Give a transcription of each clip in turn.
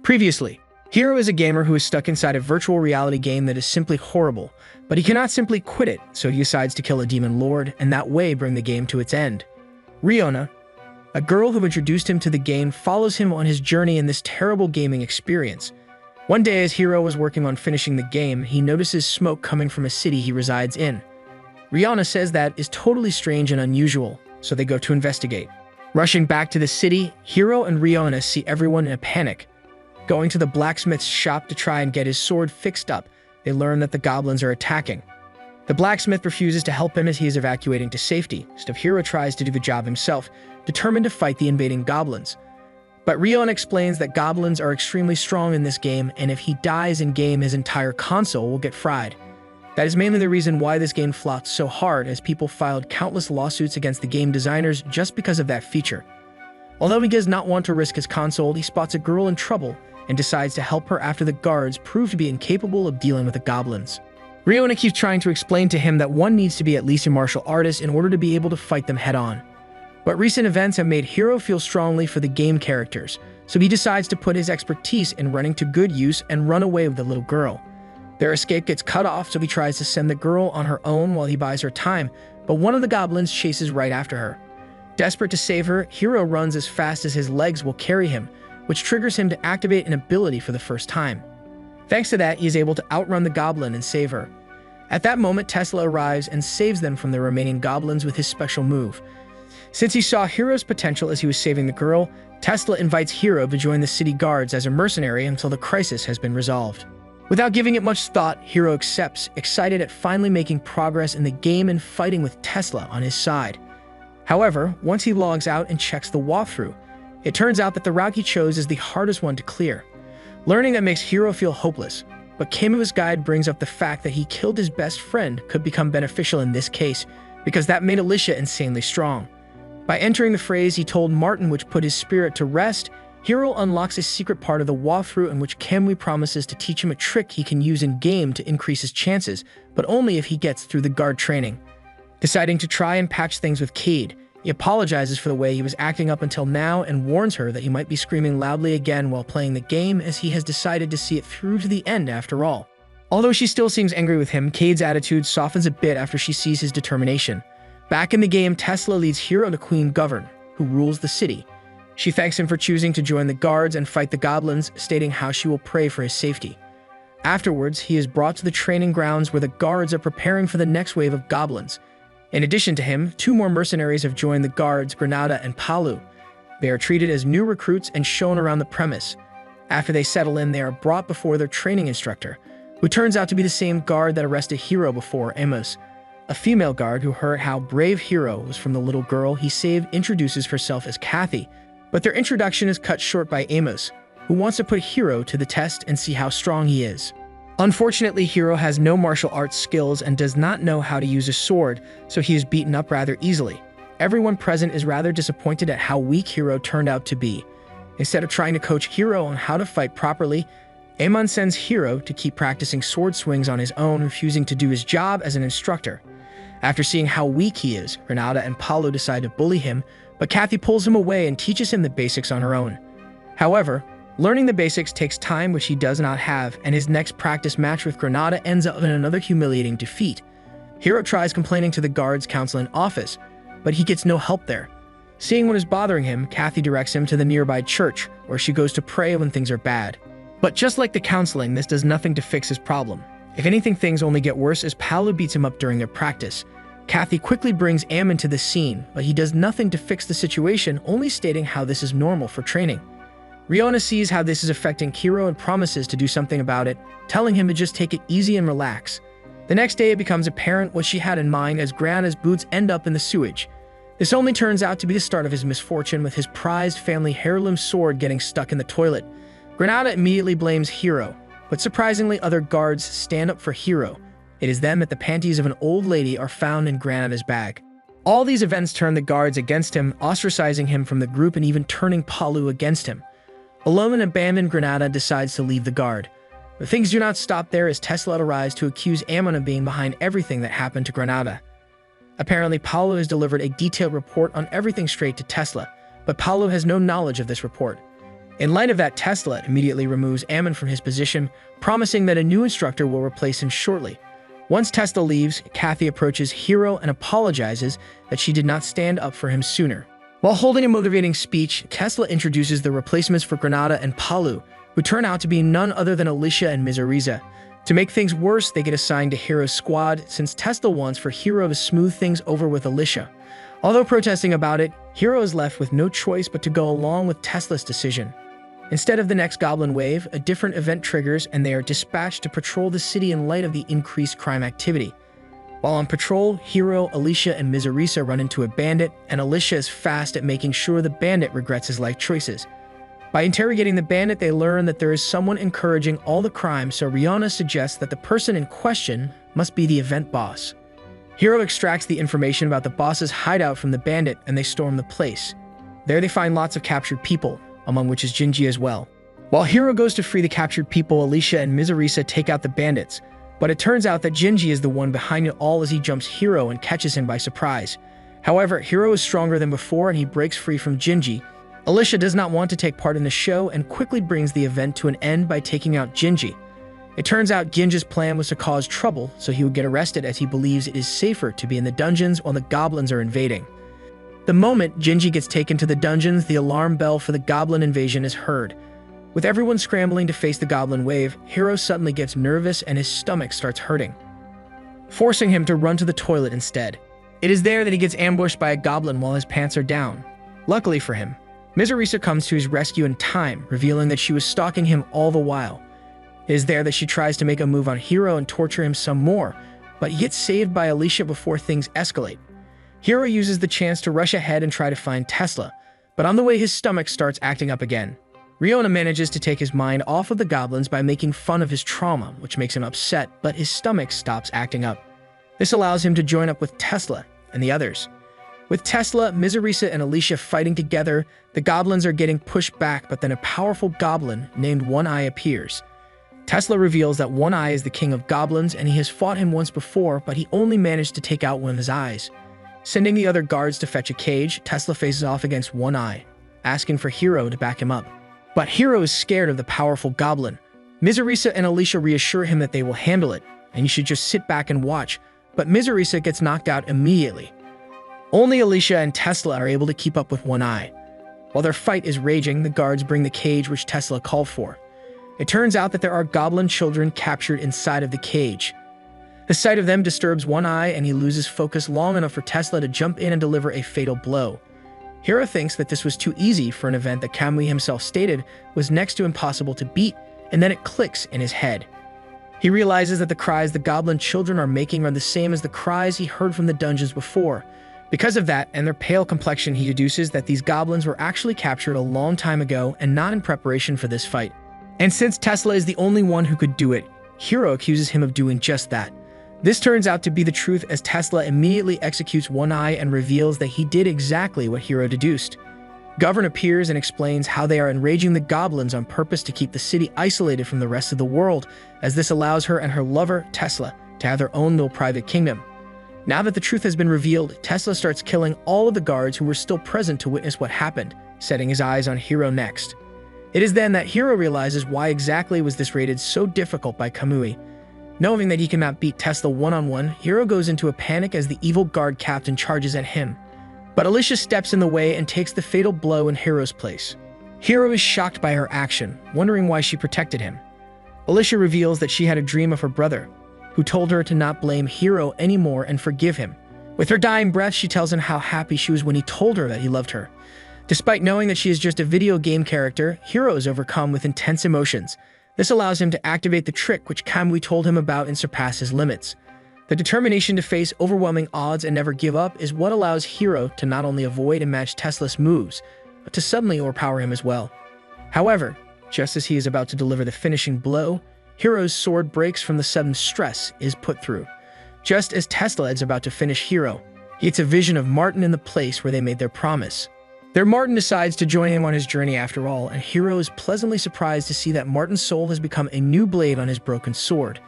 Previously, Hiro is a gamer who is stuck inside a virtual reality game that is simply horrible, but he cannot simply quit it, so he decides to kill a demon lord and that way bring the game to its end. Riona, a girl who introduced him to the game, follows him on his journey in this terrible gaming experience. One day as Hiro was working on finishing the game, he notices smoke coming from a city he resides in. Riona says that is totally strange and unusual, so they go to investigate. Rushing back to the city, Hiro and Riona see everyone in a panic. Going to the blacksmith's shop to try and get his sword fixed up, they learn that the goblins are attacking. The blacksmith refuses to help him as he is evacuating to safety, so Hiro tries to do the job himself, determined to fight the invading goblins. But Riona explains that goblins are extremely strong in this game, and if he dies in-game, his entire console will get fried. That is mainly the reason why this game flopped so hard, as people filed countless lawsuits against the game designers just because of that feature. Although he does not want to risk his console, he spots a girl in trouble and decides to help her after the guards prove to be incapable of dealing with the goblins. Riona keeps trying to explain to him that one needs to be at least a martial artist in order to be able to fight them head-on. But recent events have made Hiro feel strongly for the game characters, so he decides to put his expertise in running to good use and run away with the little girl. Their escape gets cut off, so he tries to send the girl on her own while he buys her time, but one of the goblins chases right after her. Desperate to save her, Hiro runs as fast as his legs will carry him, which triggers him to activate an ability for the first time. Thanks to that, he is able to outrun the goblin and save her. At that moment, Tesla arrives and saves them from the remaining goblins with his special move. Since he saw Hiro's potential as he was saving the girl, Tesla invites Hiro to join the city guards as a mercenary until the crisis has been resolved. Without giving it much thought, Hiro accepts, excited at finally making progress in the game and fighting with Tesla on his side. However, once he logs out and checks the walkthrough, it turns out that the route he chose is the hardest one to clear. Learning that makes Hiro feel hopeless, but Kiwame's guide brings up the fact that he killed his best friend could become beneficial in this case, because that made Alicia insanely strong. By entering the phrase he told Martin which put his spirit to rest, Hiro unlocks a secret part of the walkthrough in which Kiwame promises to teach him a trick he can use in-game to increase his chances, but only if he gets through the guard training. Deciding to try and patch things with Cade, he apologizes for the way he was acting up until now and warns her that he might be screaming loudly again while playing the game, as he has decided to see it through to the end after all. Although she still seems angry with him, Cade's attitude softens a bit after she sees his determination. Back in the game, Tesla leads Hiro to Queen Govern, who rules the city. She thanks him for choosing to join the guards and fight the goblins, stating how she will pray for his safety. Afterwards, he is brought to the training grounds where the guards are preparing for the next wave of goblins. In addition to him, two more mercenaries have joined the guards, Granada and Palu. They are treated as new recruits and shown around the premise. After they settle in, they are brought before their training instructor, who turns out to be the same guard that arrested Hiro before Amos. A female guard who heard how brave Hiro was from the little girl he saved introduces herself as Kathy, but their introduction is cut short by Amos, who wants to put Hiro to the test and see how strong he is. Unfortunately, Hiro has no martial arts skills and does not know how to use a sword, so he is beaten up rather easily. Everyone present is rather disappointed at how weak Hiro turned out to be. Instead of trying to coach Hiro on how to fight properly, Amon sends Hiro to keep practicing sword swings on his own, refusing to do his job as an instructor. After seeing how weak he is, Granada and Paolo decide to bully him, but Kathy pulls him away and teaches him the basics on her own. However, learning the basics takes time, which he does not have, and his next practice match with Granada ends up in another humiliating defeat. Hiro tries complaining to the guards council in office, but he gets no help there. Seeing what is bothering him, Kathy directs him to the nearby church, where she goes to pray when things are bad. But just like the counseling, this does nothing to fix his problem. If anything, things only get worse as Paolo beats him up during their practice. Kathy quickly brings Ammon to the scene, but he does nothing to fix the situation, only stating how this is normal for training. Riona sees how this is affecting Hiro and promises to do something about it, telling him to just take it easy and relax. The next day, it becomes apparent what she had in mind as Granada's boots end up in the sewage. This only turns out to be the start of his misfortune, with his prized family heirloom sword getting stuck in the toilet. Granada immediately blames Hiro, but surprisingly, other guards stand up for Hiro. It is them that the panties of an old lady are found in Granada's bag. All these events turn the guards against him, ostracizing him from the group and even turning Palu against him. Alone and abandoned, Granada decides to leave the guard. But things do not stop there as Tesla arrives to accuse Ammon of being behind everything that happened to Granada. Apparently, Paolo has delivered a detailed report on everything straight to Tesla, but Paolo has no knowledge of this report. In light of that, Tesla immediately removes Ammon from his position, promising that a new instructor will replace him shortly. Once Tesla leaves, Kathy approaches Hiro and apologizes that she did not stand up for him sooner. While holding a motivating speech, Tesla introduces the replacements for Granada and Palu, who turn out to be none other than Alicia and Misfortune. To make things worse, they get assigned to Hiro's squad, since Tesla wants for Hiro to smooth things over with Alicia. Although protesting about it, Hiro is left with no choice but to go along with Tesla's decision. Instead of the next Goblin wave, a different event triggers and they are dispatched to patrol the city in light of the increased crime activity. While on patrol, Hiro, Alicia, and Misfortune run into a bandit, and Alicia is fast at making sure the bandit regrets his life choices. By interrogating the bandit, they learn that there is someone encouraging all the crimes, so Rihanna suggests that the person in question must be the event boss. Hiro extracts the information about the boss's hideout from the bandit, and they storm the place. There they find lots of captured people, among which is Jinji as well. While Hiro goes to free the captured people, Alicia and Misfortune take out the bandits, but it turns out that Jinji is the one behind it all as he jumps Hiro and catches him by surprise. However, Hiro is stronger than before and he breaks free from Jinji. Alicia does not want to take part in the show and quickly brings the event to an end by taking out Jinji. It turns out Jinji's plan was to cause trouble, so he would get arrested as he believes it is safer to be in the dungeons while the goblins are invading. The moment Jinji gets taken to the dungeons, the alarm bell for the Goblin Invasion is heard. With everyone scrambling to face the Goblin wave, Hiro suddenly gets nervous and his stomach starts hurting, forcing him to run to the toilet instead. It is there that he gets ambushed by a goblin while his pants are down. Luckily for him, Misfortune comes to his rescue in time, revealing that she was stalking him all the while. It is there that she tries to make a move on Hiro and torture him some more, but he gets saved by Alicia before things escalate. Hiro uses the chance to rush ahead and try to find Tesla, but on the way his stomach starts acting up again. Riona manages to take his mind off of the goblins by making fun of his trauma, which makes him upset, but his stomach stops acting up. This allows him to join up with Tesla and the others. With Tesla, Misfortune, and Alicia fighting together, the goblins are getting pushed back, but then a powerful goblin named One Eye appears. Tesla reveals that One Eye is the king of goblins and he has fought him once before, but he only managed to take out one of his eyes. Sending the other guards to fetch a cage, Tesla faces off against One Eye, asking for Hiro to back him up. But Hiro is scared of the powerful goblin. Misfortune and Alicia reassure him that they will handle it, and you should just sit back and watch, but Misfortune gets knocked out immediately. Only Alicia and Tesla are able to keep up with One Eye. While their fight is raging, the guards bring the cage which Tesla called for. It turns out that there are goblin children captured inside of the cage. The sight of them disturbs One Eye and he loses focus long enough for Tesla to jump in and deliver a fatal blow. Hiro thinks that this was too easy for an event that Kamui himself stated was next to impossible to beat, and then it clicks in his head. He realizes that the cries the goblin children are making are the same as the cries he heard from the dungeons before. Because of that and their pale complexion, he deduces that these goblins were actually captured a long time ago and not in preparation for this fight. And since Tesla is the only one who could do it, Hiro accuses him of doing just that. This turns out to be the truth as Tesla immediately executes One Eye and reveals that he did exactly what Hiro deduced. Govern appears and explains how they are enraging the goblins on purpose to keep the city isolated from the rest of the world, as this allows her and her lover, Tesla, to have their own little private kingdom. Now that the truth has been revealed, Tesla starts killing all of the guards who were still present to witness what happened, setting his eyes on Hiro next. It is then that Hiro realizes why exactly was this rated so difficult by Kamui. Knowing that he cannot beat Tesla one-on-one, Hiro goes into a panic as the evil guard captain charges at him. But Alicia steps in the way and takes the fatal blow in Hiro's place. Hiro is shocked by her action, wondering why she protected him. Alicia reveals that she had a dream of her brother, who told her to not blame Hiro anymore and forgive him. With her dying breath, she tells him how happy she was when he told her that he loved her. Despite knowing that she is just a video game character, Hiro is overcome with intense emotions. This allows him to activate the trick which Kamui told him about and surpass his limits. The determination to face overwhelming odds and never give up is what allows Hiro to not only avoid and match Tesla's moves, but to suddenly overpower him as well. However, just as he is about to deliver the finishing blow, Hiro's sword breaks from the sudden stress is put through. Just as Tesla is about to finish Hiro, he gets a vision of Martin in the place where they made their promise. There, Martin decides to join him on his journey after all, and Hiro is pleasantly surprised to see that Martin's soul has become a new blade on his broken sword.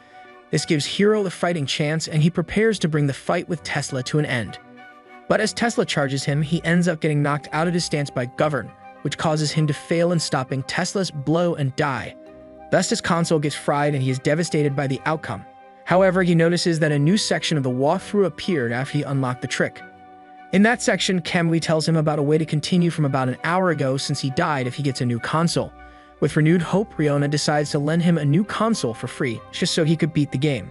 This gives Hiro the fighting chance, and he prepares to bring the fight with Tesla to an end. But as Tesla charges him, he ends up getting knocked out of his stance by Govern, which causes him to fail in stopping Tesla's blow and die. Thus, his console gets fried and he is devastated by the outcome. However, he notices that a new section of the walkthrough appeared after he unlocked the trick. In that section, Kiwame tells him about a way to continue from about an hour ago since he died if he gets a new console. With renewed hope, Riona decides to lend him a new console for free, just so he could beat the game.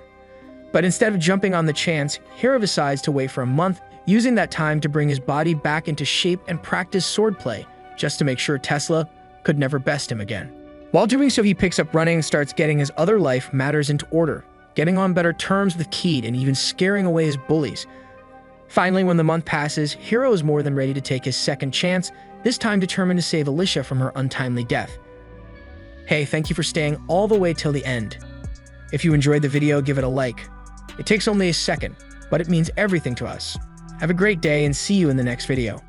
But instead of jumping on the chance, Hiro decides to wait for a month, using that time to bring his body back into shape and practice swordplay, just to make sure Tesla could never best him again. While doing so, he picks up running and starts getting his other life matters into order, getting on better terms with Keed and even scaring away his bullies. Finally, when the month passes, Hiro is more than ready to take his second chance, this time determined to save Alicia from her untimely death. Hey, thank you for staying all the way till the end. If you enjoyed the video, give it a like. It takes only a second, but it means everything to us. Have a great day and see you in the next video.